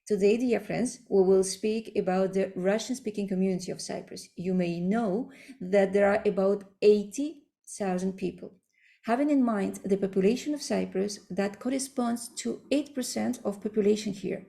Today, dear friends, we will speak about the Russian-speaking community of Cyprus. You may know that there are about 80,000 people. Having in mind the population of Cyprus, that corresponds to 8% of population here.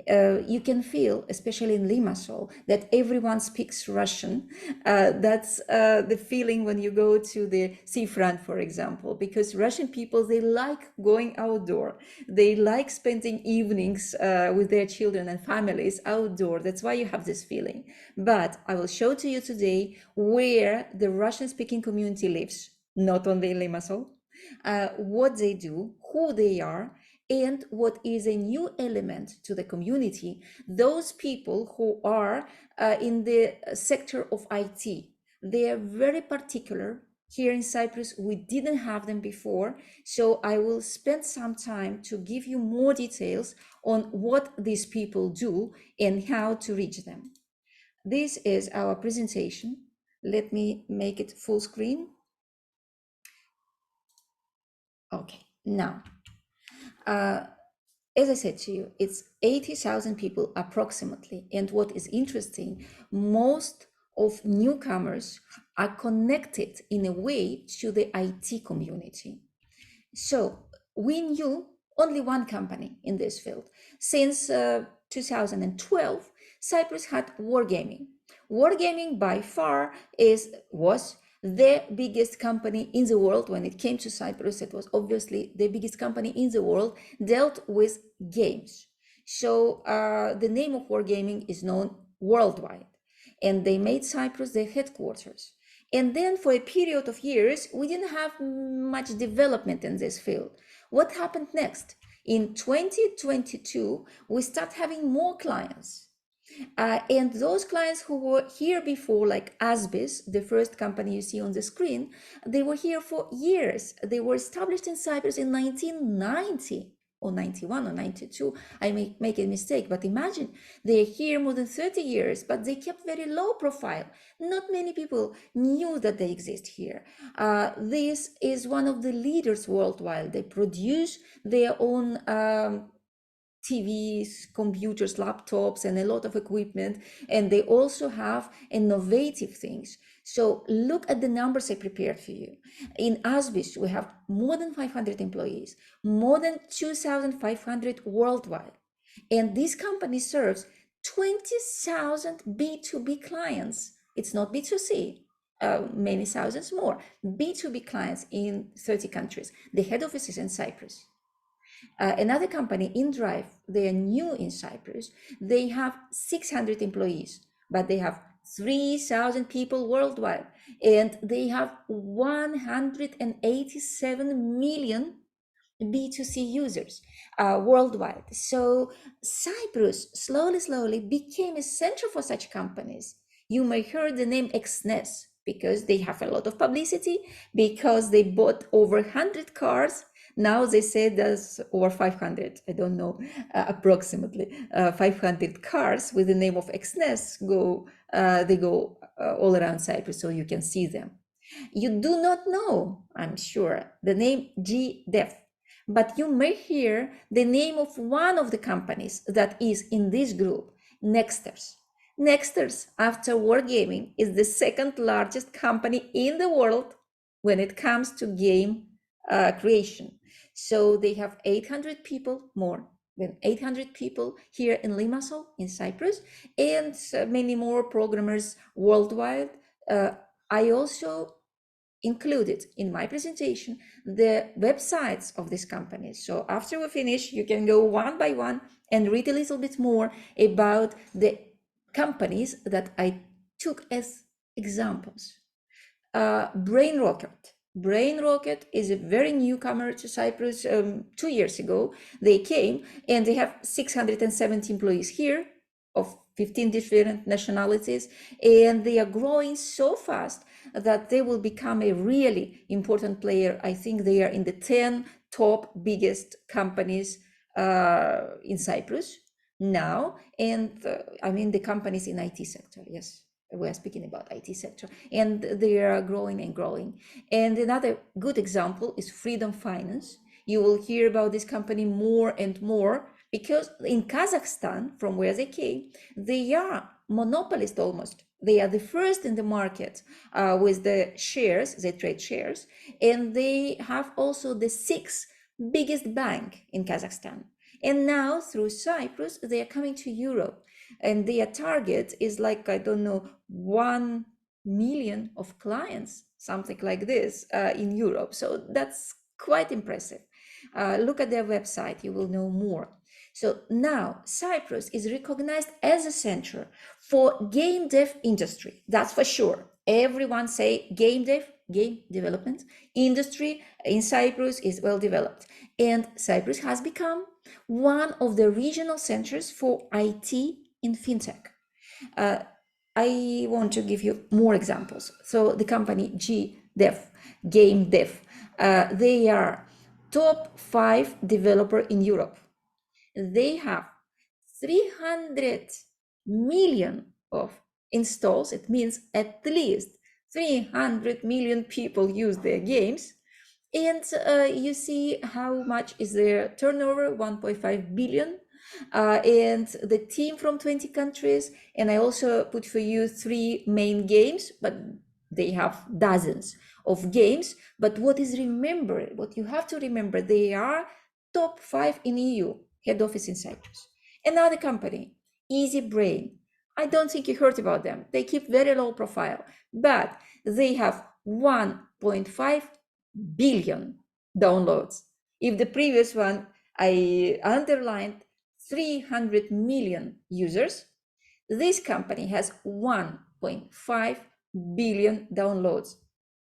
You can feel, especially in Limassol, that everyone speaks Russian. That's the feeling when you go to the seafront, for example, because Russian people, they like going outdoor. They like spending evenings with their children and families outdoor. That's why you have this feeling. But I will show to you today where the Russian-speaking community lives, not only in Limassol, what they do, who they are, and what is a new element to the community, those people who are in the sector of IT. They are very particular. Here in Cyprus, we didn't have them before, so I will spend some time to give you more details on what these people do and how to reach them. This is our presentation. Let me make it full screen. Okay, now, as I said to you, it's 80,000 people approximately. And what is interesting, most of newcomers are connected in a way to the IT community. So we knew only one company in this field. Since 2012, Cyprus had wargaming. Wargaming by far was the biggest company in the world. When it came to Cyprus, it was obviously the biggest company in the world, dealt with games. So the name of wargaming is known worldwide, and they made Cyprus their headquarters. And then for a period of years, we didn't have much development in this field. What happened next? In 2022, we start having more clients. And those clients who were here before, like Asbis, the first company you see on the screen, they were here for years. They were established in Cyprus in 1990 or 91 or 92. I may make a mistake, but imagine they're here more than 30 years, but they kept very low profile. Not many people knew that they exist here. This is one of the leaders worldwide. They produce their own TVs, computers, laptops, and a lot of equipment. And they also have innovative things. So look at the numbers I prepared for you. In Asbis, we have more than 500 employees, more than 2,500 worldwide. And this company serves 20,000 B2B clients. It's not B2C, many thousands more. B2B clients in 30 countries. The head office is in Cyprus. Another company, InDrive, they are new in Cyprus. They have 600 employees, but they have 3,000 people worldwide, and they have 187 million B2C users worldwide. So Cyprus slowly became a center for such companies. You may hear the name XNES because they have a lot of publicity, because they bought over 100 cars. Now they say there's over 500, I don't know, approximately 500 cars with the name of XNES they go all around Cyprus, so you can see them. You do not know, I'm sure, the name GDEF, but you may hear the name of one of the companies that is in this group, Nexters. Nexters, after Wargaming, is the second largest company in the world when it comes to game creation. So they have 800 people, more than 800 people here in Limassol, in Cyprus, and many more programmers worldwide. I also included in my presentation the websites of these companies. So after we finish, you can go one by one and read a little bit more about the companies that I took as examples. Brain Rocket. Brain Rocket is a very newcomer to Cyprus. 2 years ago, they came and they have 670 employees here of 15 different nationalities, and they are growing so fast that they will become a really important player. I think they are in the 10 top biggest companies in Cyprus now, and I mean the companies in IT sector, yes. We're speaking about IT sector, and they are growing and growing. And another good example is Freedom Finance. You will hear about this company more and more because in Kazakhstan, from where they came, they are monopolist almost. They are the first in the market with the shares, they trade shares, and they have also the sixth biggest bank in Kazakhstan. And now through Cyprus, they are coming to Europe, and their target is like, I don't know, 1 million of clients, something like this in Europe. So that's quite impressive. Look at their website, you will know more. So now Cyprus is recognized as a center for game dev industry. That's for sure. Everyone say game dev, game development industry in Cyprus is well developed. And Cyprus has become one of the regional centers for IT in fintech. I want to give you more examples. So the company GDev, Game Dev, they are top 5 developer in Europe. They have 300 million of installs. It means at least 300 million people use their games. And you see how much is their turnover, 1.5 billion. And the team from 20 countries. And I also put for you 3 main games, but they have dozens of games. But what you have to remember, they are top 5 in EU, head office in Cyprus. Another company, Easy Brain. I don't think you heard about them. They keep very low profile, but they have 1.5 billion downloads. If the previous one I underlined 300 million users, this company has 1.5 billion downloads.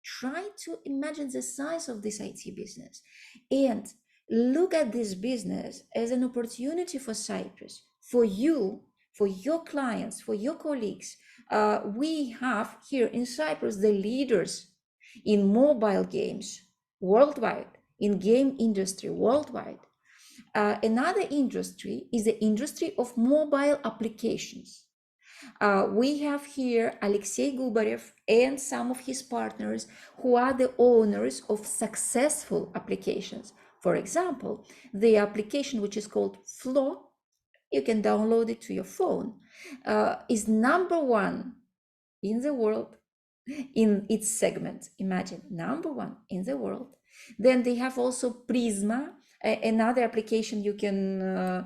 Try to imagine the size of this IT business and look at this business as an opportunity for Cyprus, for you, for your clients, for your colleagues. We have here in Cyprus the leaders in mobile games worldwide, in game industry worldwide. Another industry is the industry of mobile applications. We have here Alexei Gubarev and some of his partners who are the owners of successful applications. For example, the application which is called Flow, you can download it to your phone, is number 1 in the world in its segment. Imagine, number 1 in the world. Then they have also Prisma, another application you can,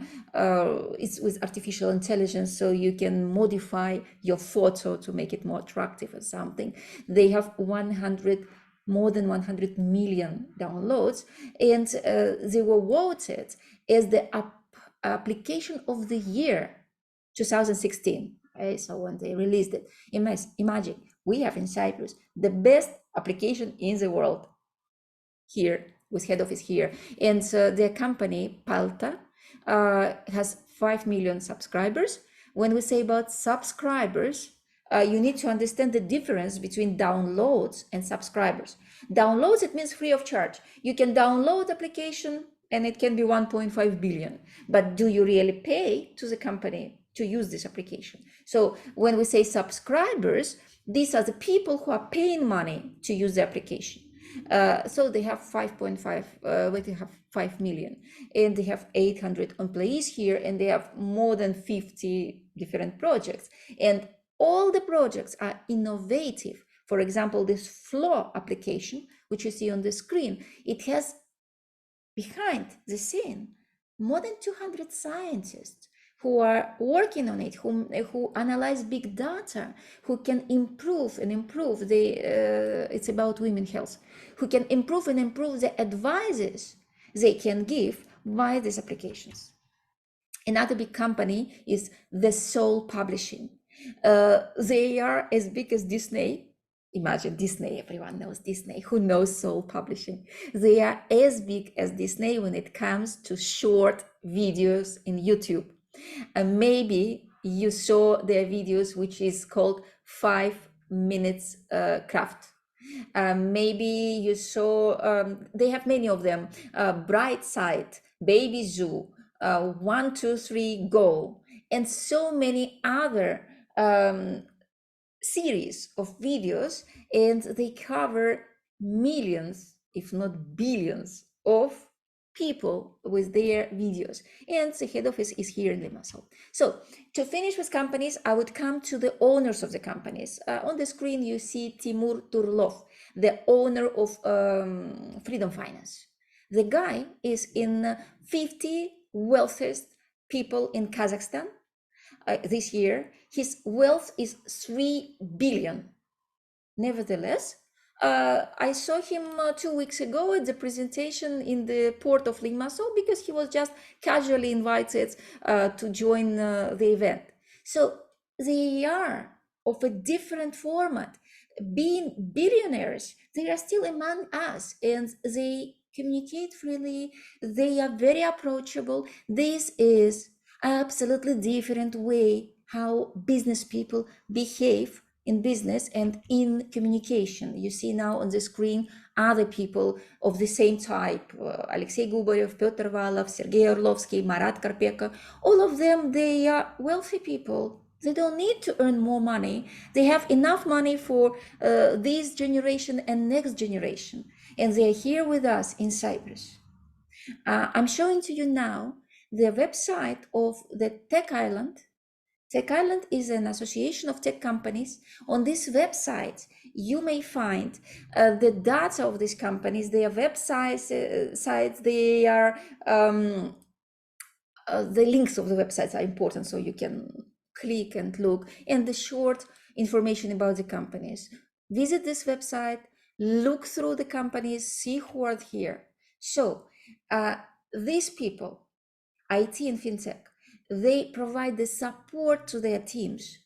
it's with artificial intelligence, so you can modify your photo to make it more attractive or something. They have more than 100 million downloads, and they were voted as the application of the year 2016. Okay, so when they released it, imagine we have in Cyprus the best application in the world here, with head office here. And their company, Palta, has 5 million subscribers. When we say about subscribers, you need to understand the difference between downloads and subscribers. Downloads, it means free of charge. You can download application and it can be 1.5 billion. But do you really pay to the company to use this application? So when we say subscribers, these are the people who are paying money to use the application. So they have 5 million, and they have 800 employees here, and they have more than 50 different projects, and all the projects are innovative. For example, this Flow application, which you see on the screen, it has behind the scene more than 200 scientists who are working on it, who analyze big data, who can improve it's about women's health, who can improve the advices they can give via these applications. Another big company is the Soul Publishing. They are as big as Disney. Imagine Disney, everyone knows Disney. Who knows Soul Publishing? They are as big as Disney when it comes to short videos in YouTube. And maybe you saw their videos, which is called 5 minutes craft. Maybe you saw, they have many of them, Bright Side, Baby Zoo, 1, 2, 3, Go, and so many other series of videos, and they cover millions, if not billions, of people with their videos, and the head office is here in Limassol. So to finish with companies, I would come to the owners of the companies. On the screen you see Timur Turlov, the owner of Freedom Finance. The guy is in 50 wealthiest people in Kazakhstan this year. His wealth is 3 billion. Nevertheless, I saw him 2 weeks ago at the presentation in the port of Limassol because he was just casually invited to join the event. So they are of a different format. Being billionaires, they are still among us and they communicate freely. They are very approachable. This is absolutely different way how business people behave in business and in communication. You see now on the screen other people of the same type, Alexei Gubarev, Petr Valov, Sergei Orlovsky, Marat Karpeka. All of them, they are wealthy people. They don't need to earn more money. They have enough money for this generation and next generation. And they're here with us in Cyprus. I'm showing to you now the website of the Tech Island. Tech Island is an association of tech companies. On this website, you may find the data of these companies, their websites, they are the links of the websites are important, so you can click and look, and the short information about the companies. Visit this website, look through the companies, see who are here. So these people, IT and FinTech, they provide the support to their teams.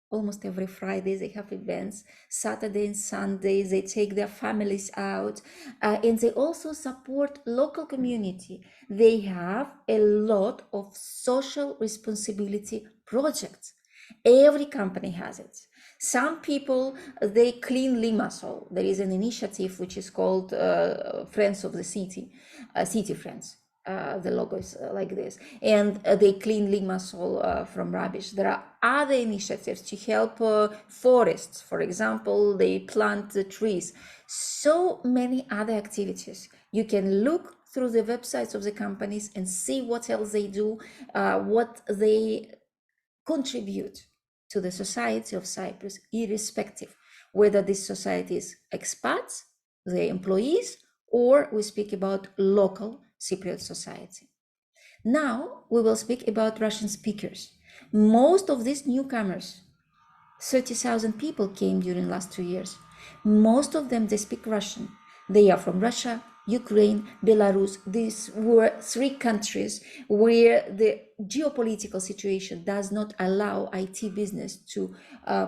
Almost every Friday they have events, Saturday and Sunday they take their families out, and they also support local community. They have a lot of social responsibility projects. Every company has it. Some people, they clean Limassol. There is an initiative which is called Friends of the City, City Friends. The logo is like this, and they clean Limassol from rubbish. There are other initiatives to help forests. For example, they plant the trees. So many other activities. You can look through the websites of the companies and see what else they do, what they contribute to the society of Cyprus, irrespective whether this society is expats, the employees, or we speak about local Cypriot society. Now we will speak about Russian speakers. Most of these newcomers, 30,000 people came during the last 2 years. Most of them, they speak Russian. They are from Russia, Ukraine, Belarus. These were three countries where the geopolitical situation does not allow IT business to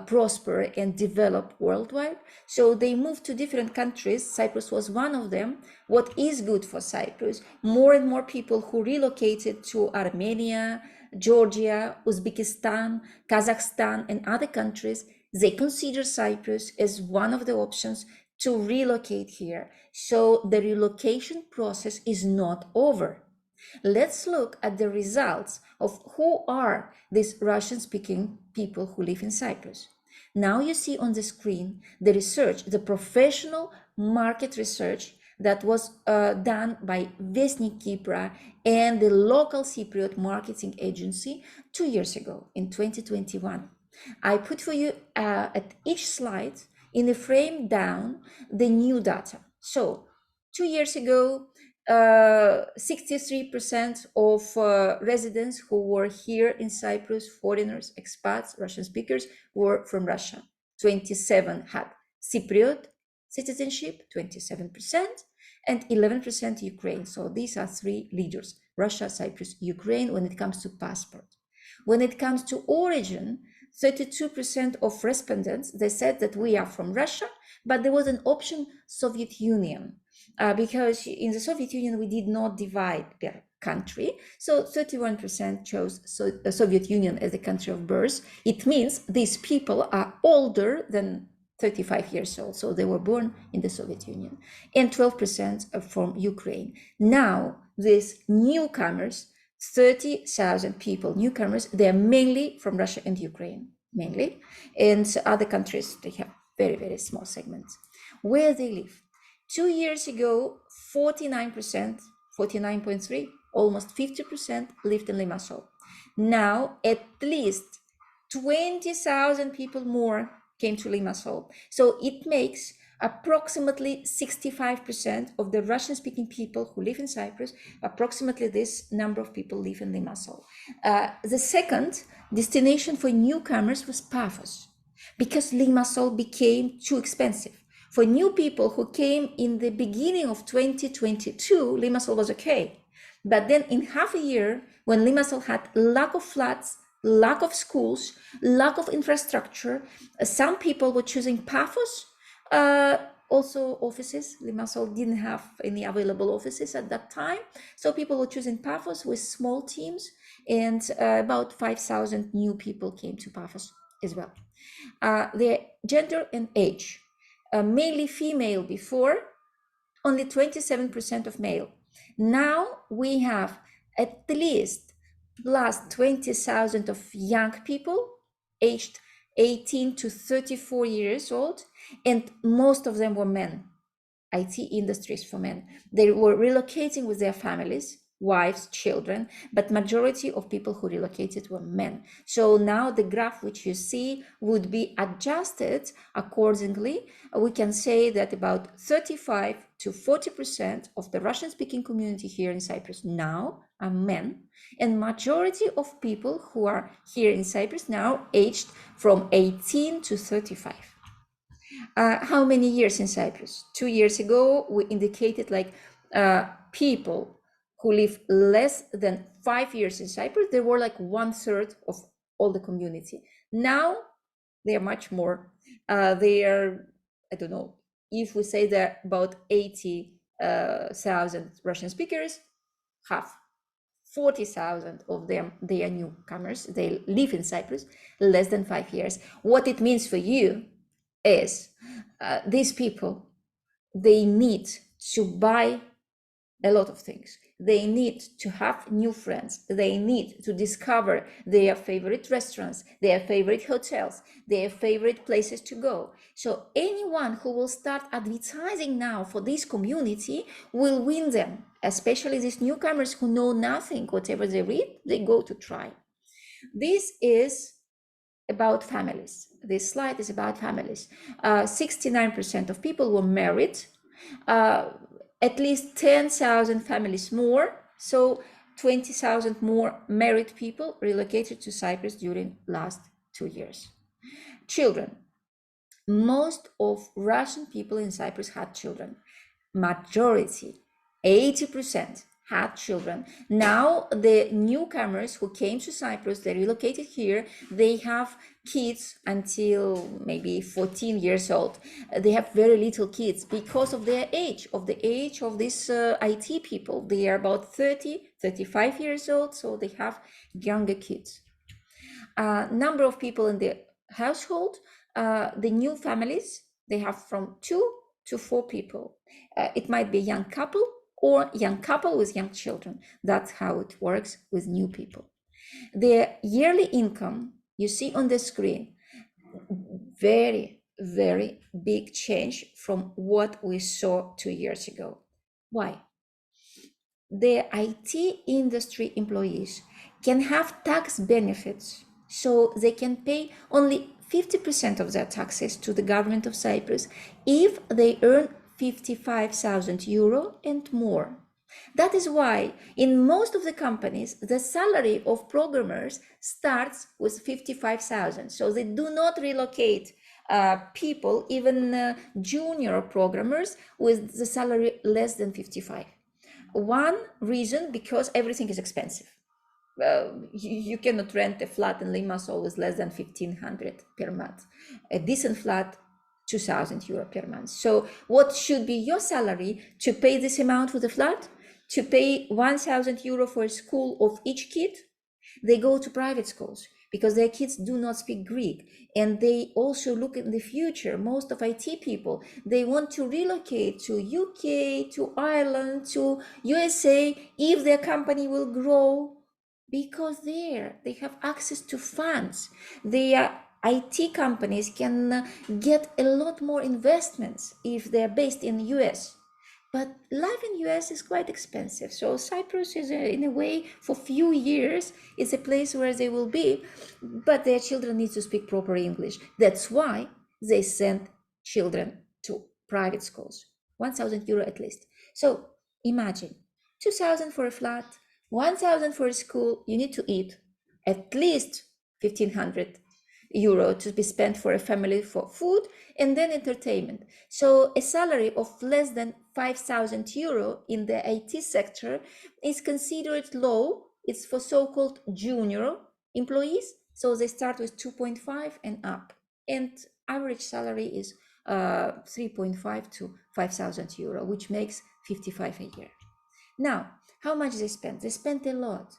prosper and develop worldwide. So they moved to different countries. Cyprus was one of them. What is good for Cyprus? More and more people who relocated to Armenia, Georgia, Uzbekistan, Kazakhstan, and other countries, they consider Cyprus as one of the options to relocate here. So the relocation process is not over. Let's look at the results of who are these Russian-speaking people who live in Cyprus. Now you see on the screen the research, the professional market research that was done by Vestnik Kipra and the local Cypriot marketing agency 2 years ago in 2021. I put for you at each slide in a frame down the new data. So 2 years ago, 63% of residents who were here in Cyprus, foreigners, expats, Russian speakers, were from Russia. 27 had Cypriot citizenship, 27%, and 11% Ukraine. So these are three leaders, Russia, Cyprus, Ukraine, when it comes to passport. When it comes to origin, 32% of respondents, they said that we are from Russia, but there was an option Soviet Union, because in the Soviet Union, we did not divide per country. So 31% chose Soviet Union as the country of birth. It means these people are older than 35 years old, so they were born in the Soviet Union, and 12% are from Ukraine. Now, these newcomers, 30,000 people, newcomers, they're mainly from Russia and Ukraine, mainly, and other countries, they have very, very small segments. Where they live. 2 years ago, 49% 49.3, almost 50% lived in Limassol. Now, at least 20,000 people more came to Limassol. So it makes approximately 65% of the Russian-speaking people who live in Cyprus. Approximately this number of people live in Limassol. The second destination for newcomers was Paphos, because Limassol became too expensive. For new people who came in the beginning of 2022, Limassol was okay. But then in half a year, when Limassol had lack of flats, lack of schools, lack of infrastructure, some people were choosing Paphos. Also offices. Limassol didn't have any available offices at that time. So people were choosing Paphos with small teams, and about 5,000 new people came to Paphos as well. Their gender and age, mainly female before, only 27% of male. Now we have at least plus 20,000 of young people aged 18 to 34 years old, and most of them were men. IT industries for men. They were relocating with their families, wives, children, but majority of people who relocated were men. So now the graph which you see would be adjusted accordingly. We can say that about 35 to 40% of the Russian-speaking community here in Cyprus now are men, and majority of people who are here in Cyprus now aged from 18 to 35. How many years in Cyprus? 2 years ago, we indicated like people who live less than 5 years in Cyprus, they were like 1/3 of all the community. Now they are much more. They are, I don't know, if we say that about 80,000 Russian speakers, half, 40,000 of them, they are newcomers. They live in Cyprus less than 5 years. What it means for you is these people, they need to buy a lot of things. They need to have new friends. They need to discover their favorite restaurants, their favorite hotels, their favorite places to go. So anyone who will start advertising now for this community will win them, especially these newcomers who know nothing. Whatever they read, they go to try. This is about families. This slide is about families. 69% of people were married, at least 10,000 families more. So 20,000 more married people relocated to Cyprus during last 2 years. Children. Most of Russian people in Cyprus had children. Majority, 80%, had children. Now the newcomers who came to Cyprus, they relocated here, they have kids until maybe 14 years old. They have very little kids because of their age, of the age of these IT people. They are about 30, 35 years old, so they have younger kids. Number of people in the household, the new families, they have from 2 to 4 people. It might be a young couple or young couple with young children. That's how it works with new people. Their yearly income, you see on the screen, very, very big change from what we saw 2 years ago. Why? The IT industry employees can have tax benefits, so they can pay only 50% of their taxes to the government of Cyprus if they earn 55,000 euro and more. That is why in most of the companies, the salary of programmers starts with 55,000. So they do not relocate people, even junior programmers, with the salary less than 55. One reason, because everything is expensive. You cannot rent a flat in Limassol with less than 1,500 per month. A decent flat, 2,000 euro per month. So what should be your salary to pay this amount for the flat? To pay 1,000 euro for a school of each kid? They go to private schools because their kids do not speak Greek, and they also look in the future. Most of IT people, they want to relocate to UK, to Ireland, to USA if their company will grow, because there they have access to funds. Their IT companies can get a lot more investments if they're based in the US. But life in US is quite expensive. So Cyprus is in a way for few years is a place where they will be, but their children need to speak proper English. That's why they send children to private schools, 1,000 euro at least. So imagine 2,000 for a flat, 1,000 for a school. You need to eat at least 1,500 euro to be spent for a family for food and then entertainment. So a salary of less than 5,000 euro in the IT sector is considered low. It's for so-called junior employees. So they start with 2.5 and up. And average salary is 3.5 to 5,000 euro, which makes 55 a year. Now, how much they spend? They spend a lot.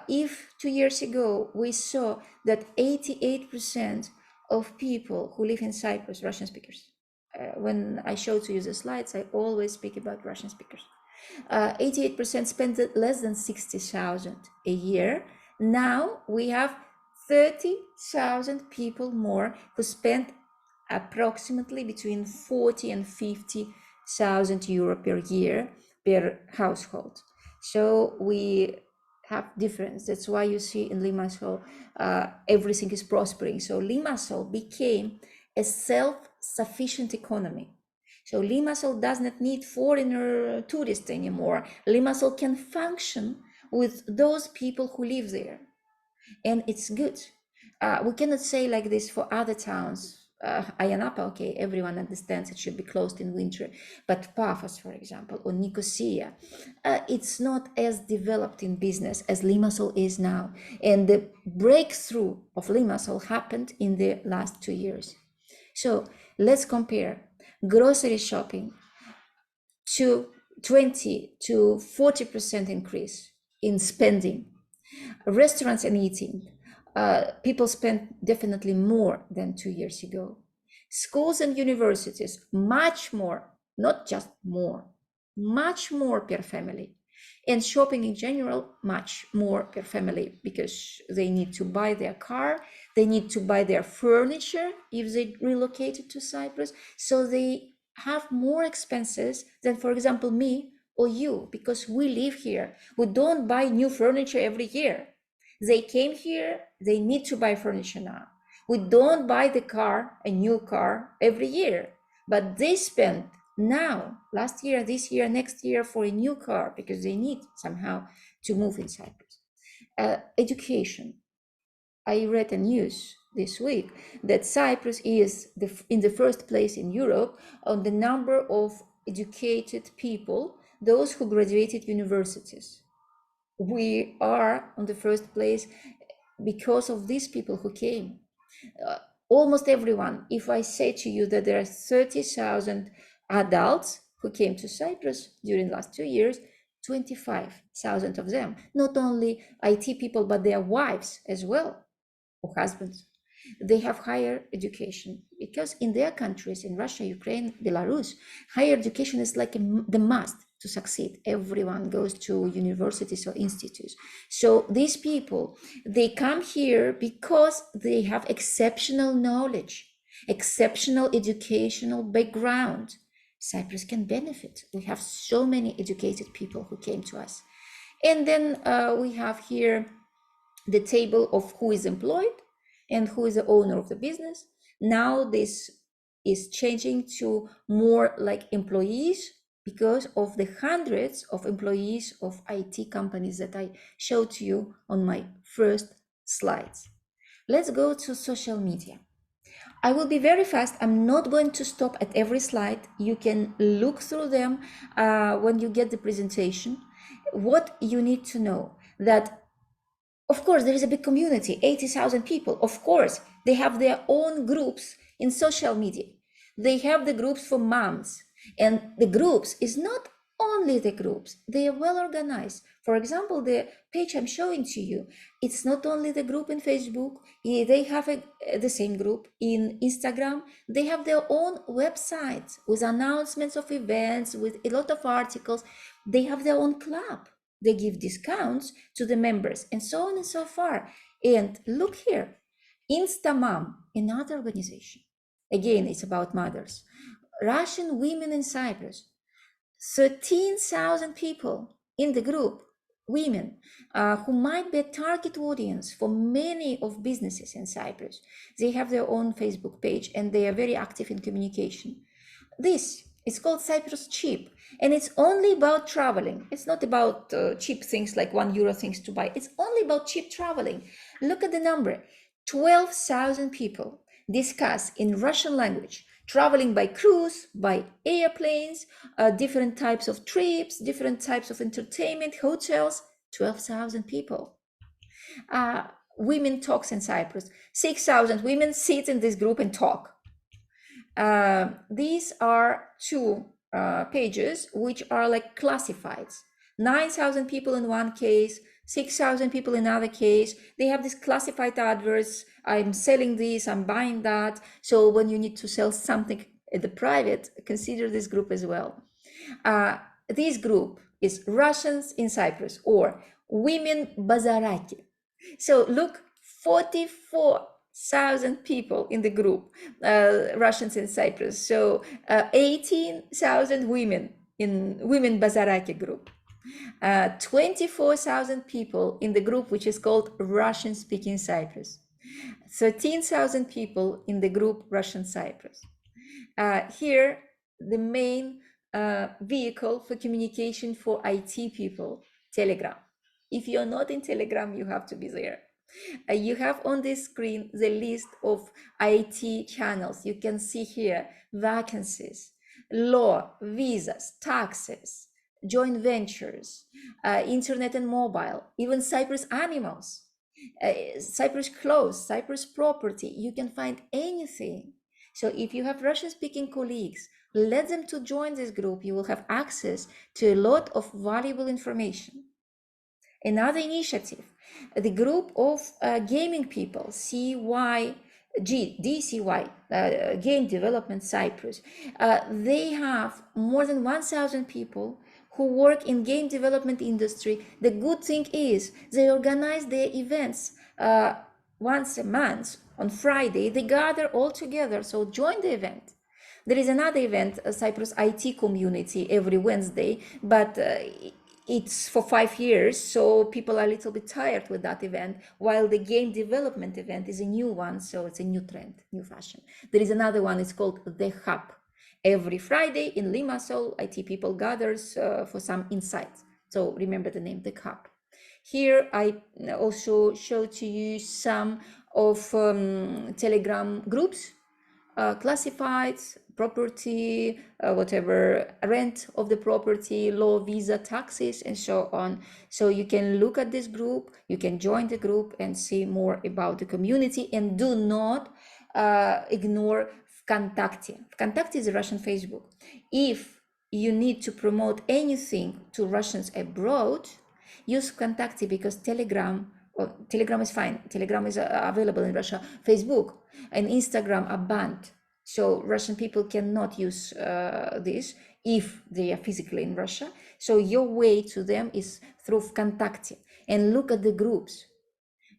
If 2 years ago we saw that 88% of people who live in Cyprus, Russian speakers, when I show to you the slides, I always speak about Russian speakers. 88% spend less than 60,000 a year. Now we have 30,000 people more who spend approximately between 40 and 50,000 euro per year per household. So we have difference. That's why you see in Limassol everything is prospering. So Limassol became a self-sufficient economy. So Limassol does not need foreigner tourists anymore. Limassol can function with those people who live there, and it's good. We cannot say like this for other towns. Ayanapa, okay, everyone understands it should be closed in winter, but Paphos, for example, or Nicosia, it's not as developed in business as Limassol is now. And the breakthrough of Limassol happened in the last 2 years. So let's compare grocery shopping to 20 to 40% increase in spending. Restaurants and eating, people spend definitely more than 2 years ago. Schools and universities, much more, not just more, much more per family. And shopping in general, much more per family, because they need to buy their car, they need to buy their furniture if they relocated to Cyprus. So they have more expenses than, for example, me or you, because we live here. We don't buy new furniture every year. They came here, they need to buy furniture now. We don't buy the car, a new car, every year, but they spend now, last year, this year, next year, for a new car because they need somehow to move in Cyprus. Education. I read a news this week that Cyprus is in the first place in Europe on the number of educated people, those who graduated universities. We are on the first place because of these people who came. Almost everyone, if I say to you that there are 30,000 adults who came to Cyprus during the last 2 years, 25,000 of them, not only IT people, but their wives as well, or husbands, they have higher education, because in their countries, in Russia, Ukraine, Belarus, higher education is like the must to succeed. Everyone goes to universities or institutes. So these people, they come here because they have exceptional knowledge, exceptional educational background. Cyprus can benefit. We have so many educated people who came to us. And then we have here the table of who is employed and who is the owner of the business. Now this is changing to more like employees because of the hundreds of employees of IT companies that I showed to you on my first slides. Let's go to social media. I will be very fast. I'm not going to stop at every slide. You can look through them when you get the presentation. What you need to know that, of course, there is a big community, 80,000 people. Of course, they have their own groups in social media. They have the groups for moms. And the groups is not only the groups, they are well organized. For example, the page I'm showing to you, it's not only the group in Facebook, they have the same group in Instagram. They have their own websites with announcements of events, with a lot of articles. They have their own club. They give discounts to the members, and so on and so far. And look here, Instamom, another organization. Again, it's about mothers. Russian women in Cyprus. 13,000 people in the group, women, who might be a target audience for many of businesses in Cyprus. They have their own Facebook page and they are very active in communication. This is called Cyprus Cheap, and it's only about traveling. It's not about cheap things like €1 things to buy. It's only about cheap traveling. Look at the number. 12,000 people discuss in Russian language traveling by cruise, by airplanes, different types of trips, different types of entertainment, hotels. 12,000 people. Women talks in Cyprus. 6,000 women sit in this group and talk. These are two pages which are like classifieds. 9,000 people in one case, 6,000 people in another case. They have these classified adverts. I'm selling this, I'm buying that. So when you need to sell something in the private, consider this group as well. This group is Russians in Cyprus, or Women Bazaraki. So look, 44,000 people in the group, Russians in Cyprus. So 18,000 women in Women Bazaraki group. 24,000 people in the group which is called Russian Speaking Cyprus. 13,000 people in the group Russian Cyprus. Here, the main vehicle for communication for IT people, Telegram. If you're not in Telegram, you have to be there. You have on this screen the list of IT channels. You can see here vacancies, law, visas, taxes, joint ventures, internet and mobile, even Cyprus animals, Cyprus clothes, Cyprus property. You can find anything. So if you have Russian speaking colleagues, let them to join this group. You will have access to a lot of valuable information. Another initiative, the group of gaming people, DCY, Game Development Cyprus. They have more than 1,000 people who work in game development industry. The good thing is they organize their events once a month on Friday. They gather all together, so join the event. There is another event, Cyprus IT community, every Wednesday, but it's for 5 years, so people are a little bit tired with that event, while the game development event is a new one, so it's a new trend, new fashion. There is another one, it's called The Hub. Every Friday in Limassol, IT people gathers for some insights. So remember the name, The Hub. Here I also show to you some of Telegram groups, classifieds, property, whatever, rent of the property, law, visa, taxes, and so on. So you can look at this group, you can join the group and see more about the community, and do not ignore Vkontakte. Vkontakte is a Russian Facebook. If you need to promote anything to Russians abroad, use Vkontakte, because Telegram is fine. Telegram is available in Russia. Facebook and Instagram are banned. So Russian people cannot use this if they are physically in Russia. So your way to them is through Vkontakte. And look at the groups.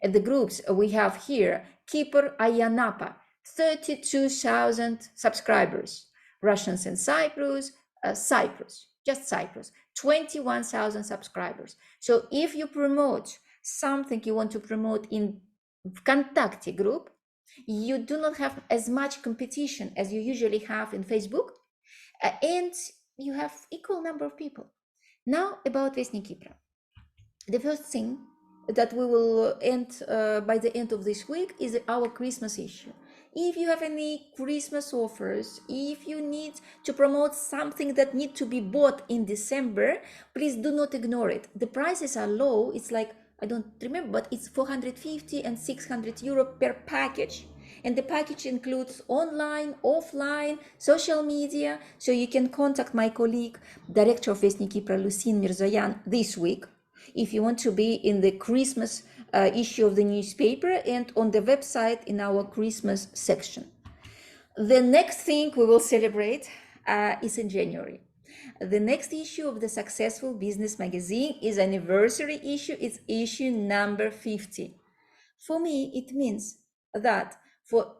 At the groups we have here, Kipr Ayanapa, 32,000 subscribers. Russians in Cyprus, just Cyprus, 21,000 subscribers. So if you promote something you want to promote in Vkontakte group, you do not have as much competition as you usually have in Facebook, and you have equal number of people. Now about Vestnik Kipra. The first thing that we will end by the end of this week is our Christmas issue. If you have any Christmas offers, if you need to promote something that need to be bought in December, please do not ignore it. The prices are low. It's like, I don't remember, but it's 450 and 600 euro per package. And the package includes online, offline, social media. So you can contact my colleague, Director of Vestnik Kipra, Lucin Mirzoyan, this week, if you want to be in the Christmas issue of the newspaper and on the website in our Christmas section. The next thing we will celebrate is in January. The next issue of the Successful Business magazine is anniversary issue. It's issue number 50. For me, it means that for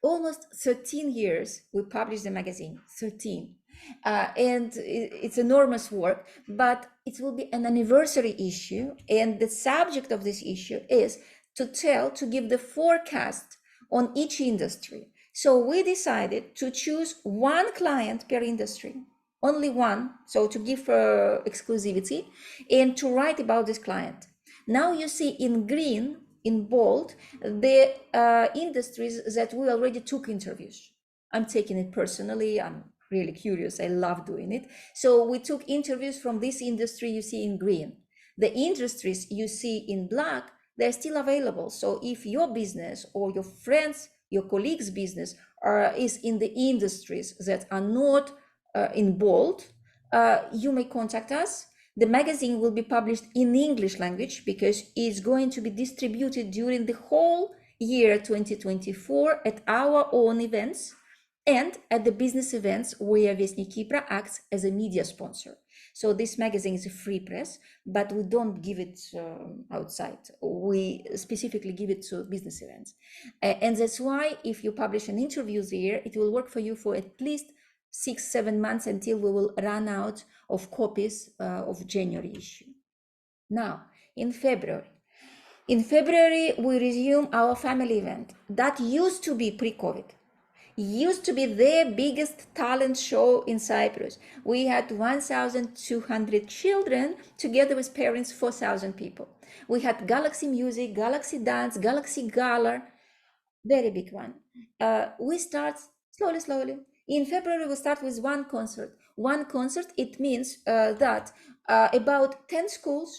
almost 13 years we published the magazine. 13. And it's enormous work, but it will be an anniversary issue. And the subject of this issue is to give the forecast on each industry. So we decided to choose one client per industry, only one, so to give exclusivity, and to write about this client. Now you see in green, in bold, the industries that we already took interviews. I'm taking it personally. I'm really curious. I love doing it. So we took interviews from this industry you see in green. The industries you see in black, they're still available. So if your business or your friends, your colleagues' business is in the industries that are not in bold, you may contact us. The magazine will be published in English language because it's going to be distributed during the whole year 2024 at our own events and at the business events where Vestnik Kipra acts as a media sponsor. So this magazine is a free press, but we don't give it outside. We specifically give it to business events. And that's why if you publish an interview there, it will work for you for at least 6-7 months until we will run out of copies of January issue. Now, in February, we resume our family event that used to be pre-COVID. Used to be the biggest talent show in Cyprus. We had 1,200 children together with parents, 4,000 people. We had Galaxy Music, Galaxy Dance, Galaxy Gala, very big one. We start slowly. In February, we start with one concert. One concert, it means that about 10 schools,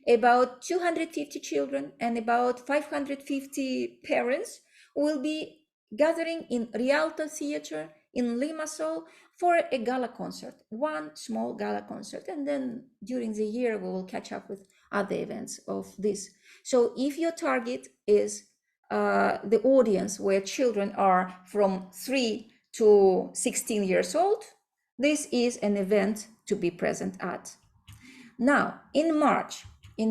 about 250 children, and about 550 parents will be gathering in Rialto Theatre in Limassol for a gala concert, one small gala concert. And then during the year, we will catch up with other events of this. So if your target is the audience where children are from 3 to 16 years old, this is an event to be present at. Now, in March, we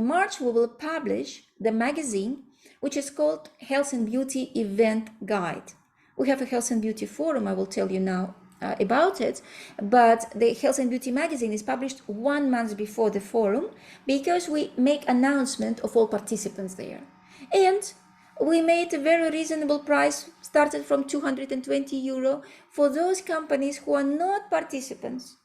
will publish the magazine, which is called Health and Beauty Event Guide. We have a Health and Beauty Forum, I will tell you now about it, but the Health and Beauty magazine is published 1 month before the forum because we make announcement of all participants there. And we made a very reasonable price, started from 220 euro for those companies who are not participants,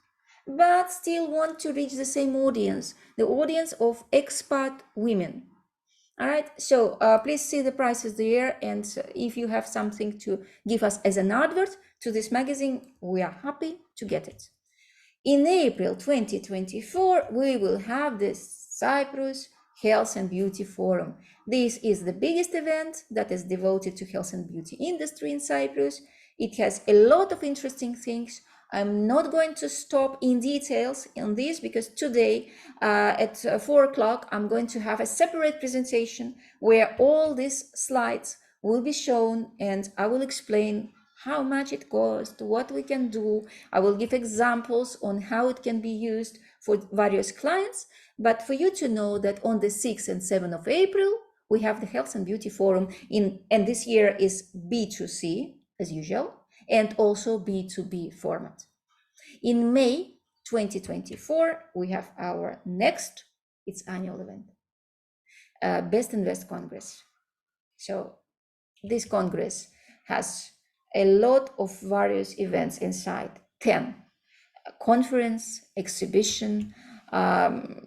but still want to reach the same audience, the audience of expat women. All right, so please see the prices there, and if you have something to give us as an advert to this magazine, we are happy to get it. In April 2024, we will have the Cyprus Health and Beauty Forum. This is the biggest event that is devoted to health and beauty industry in Cyprus. It has a lot of interesting things. I'm not going to stop in details on this because today at 4 o'clock, I'm going to have a separate presentation where all these slides will be shown and I will explain how much it costs, what we can do. I will give examples on how it can be used for various clients. But for you to know that on the 6th and 7th of April, we have the Health and Beauty Forum and this year is B2C as usual, and also B2B format. In May 2024, we have our next, its annual event, Best Invest Congress. So this Congress has a lot of various events inside, 10, conference, exhibition,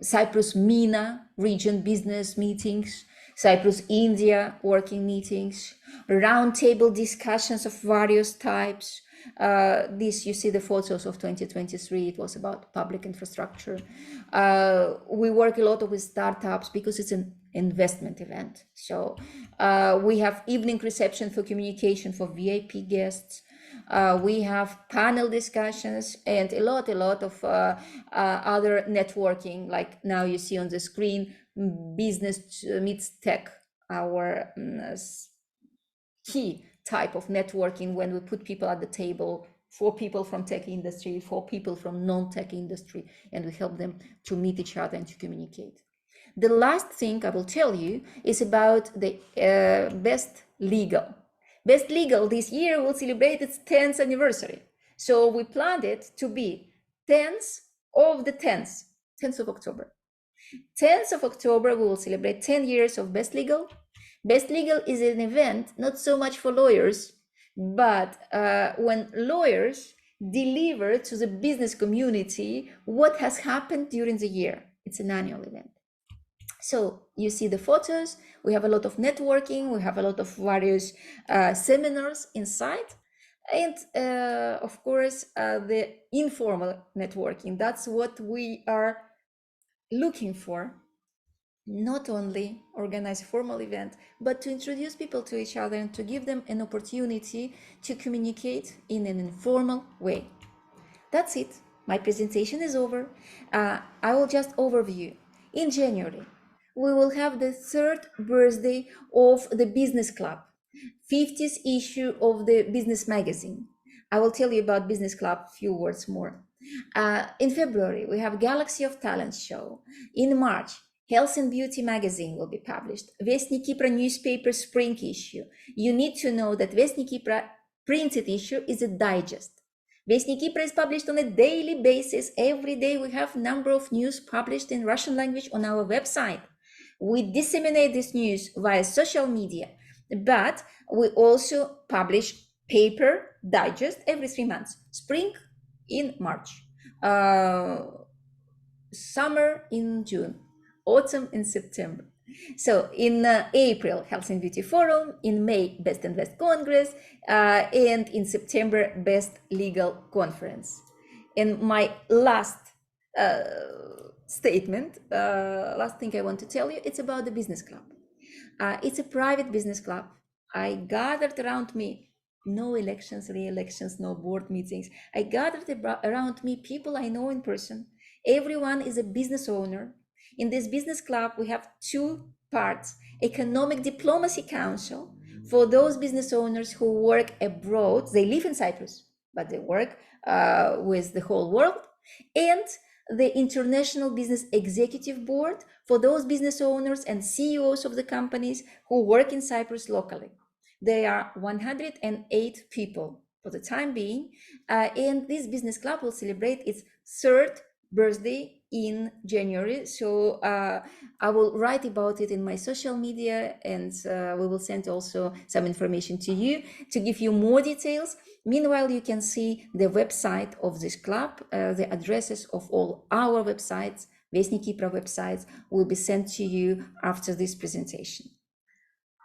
Cyprus MENA region business meetings, Cyprus India working meetings, roundtable discussions of various types. This, you see the photos of 2023, it was about public infrastructure. We work a lot with startups because it's an investment event. So we have evening reception for communication for VIP guests. We have panel discussions and a lot of other networking, like now you see on the screen, business meets tech, our key type of networking when we put people at the table, 4 people from tech industry, 4 people from non-tech industry, and we help them to meet each other and to communicate. The last thing I will tell you is about the Best Legal. Best Legal this year will celebrate its 10th anniversary. So we planned it to be 10th of the 10th, 10th of October. 10th of October, we will celebrate 10 years of Best Legal. Best Legal is an event not so much for lawyers, but when lawyers deliver to the business community what has happened during the year. It's an annual event. So you see the photos, we have a lot of networking, we have a lot of various seminars inside, and of course the informal networking. That's what we are looking for. Not only organize a formal event, but to introduce people to each other and to give them an opportunity to communicate in an informal way. That's it. My presentation is over. I will just overview. In January, we will have the third birthday of the Business Club, 50th issue of the Business Magazine. I will tell you about Business Club a few words more. In February, we have Galaxy of Talent show. In March, Health and Beauty magazine will be published. Vestnik Kipra newspaper spring issue. You need to know that Vestnik Kipra printed issue is a digest. Vestnik Kipra is published on a daily basis. Every day we have number of news published in Russian language on our website. We disseminate this news via social media, but we also publish paper digest every 3 months. Spring in March, summer in June, autumn in September. So in April, Health and Beauty Forum, in May, Best Invest Congress, and in September, Best Legal Conference. And my last statement, last thing I want to tell you, it's about the business club. It's a private business club. I gathered around me, no elections, re-elections, no board meetings. I gathered around me people I know in person. Everyone is a business owner. In this business club, we have two parts: Economic Diplomacy Council for those business owners who work abroad. They live in Cyprus, but they work with the whole world, and the International Business Executive Board for those business owners and CEOs of the companies who work in Cyprus locally. There are 108 people for the time being, and this business club will celebrate its third birthday in January. So I will write about it in my social media, and we will send also some information to you to give you more details. Meanwhile, you can see the website of this club. The addresses of all our websites, Vestnik Kipra websites, will be sent to you after this presentation.